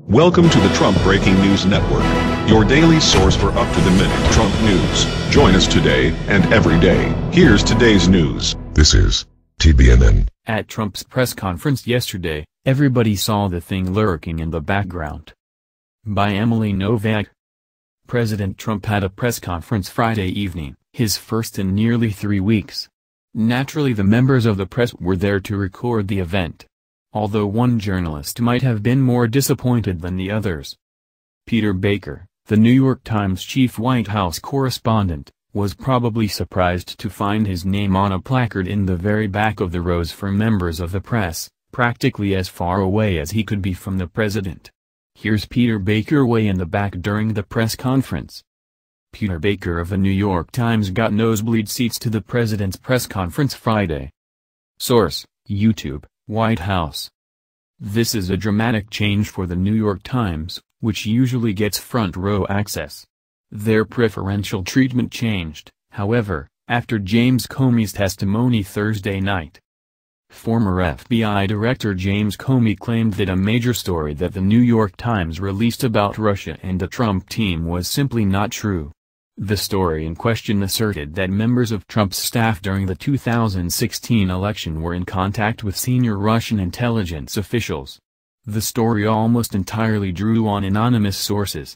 Welcome to the Trump Breaking News Network, your daily source for up-to-the-minute Trump news. Join us today and every day. Here's today's news. This is TBNN. At Trump's press conference yesterday, everybody saw the thing lurking in the background. By Emily Novak. President Trump had a press conference Friday evening, his first in nearly 3 weeks. Naturally, the members of the press were there to record the event. Although one journalist might have been more disappointed than the others. Peter Baker, the New York Times chief White House correspondent, was probably surprised to find his name on a placard in the very back of the rows for members of the press, practically as far away as he could be from the president. Here's Peter Baker way in the back during the press conference. Peter Baker of the New York Times got nosebleed seats to the president's press conference Friday. Source: YouTube, White House. This is a dramatic change for the New York Times, which usually gets front row access. Their preferential treatment changed, however, after James Comey's testimony Thursday night. Former FBI Director James Comey claimed that a major story that the New York Times released about Russia and the Trump team was simply not true. The story in question asserted that members of Trump's staff during the 2016 election were in contact with senior Russian intelligence officials. The story almost entirely drew on anonymous sources.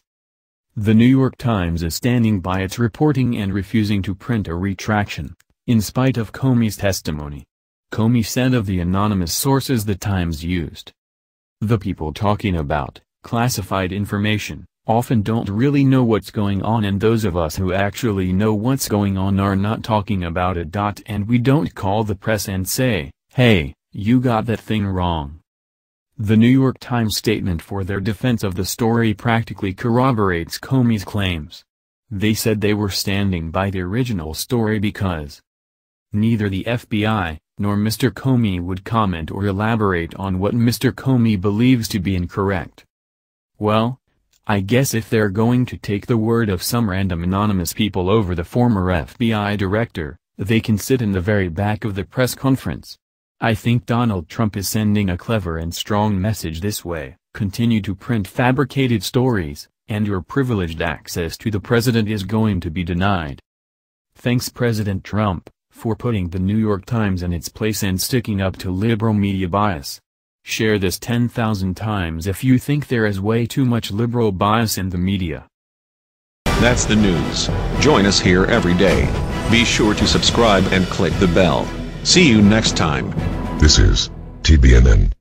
The New York Times is standing by its reporting and refusing to print a retraction, in spite of Comey's testimony. Comey said of the anonymous sources the Times used, "The people talking about classified information often don't really know what's going on, and those of us who actually know what's going on are not talking about it. And we don't call the press and say, hey, you got that thing wrong." The New York Times statement for their defense of the story practically corroborates Comey's claims. They said they were standing by the original story because neither the FBI nor Mr. Comey would comment or elaborate on what Mr. Comey believes to be incorrect. Well, I guess if they're going to take the word of some random anonymous people over the former FBI director, they can sit in the very back of the press conference. I think Donald Trump is sending a clever and strong message this way: continue to print fabricated stories, and your privileged access to the president is going to be denied. Thanks President Trump, for putting the New York Times in its place and sticking up to liberal media bias. Share this 10,000 times if you think there is way too much liberal bias in the media. That's the news. Join us here every day. Be sure to subscribe and click the bell. See you next time. This is TBNN.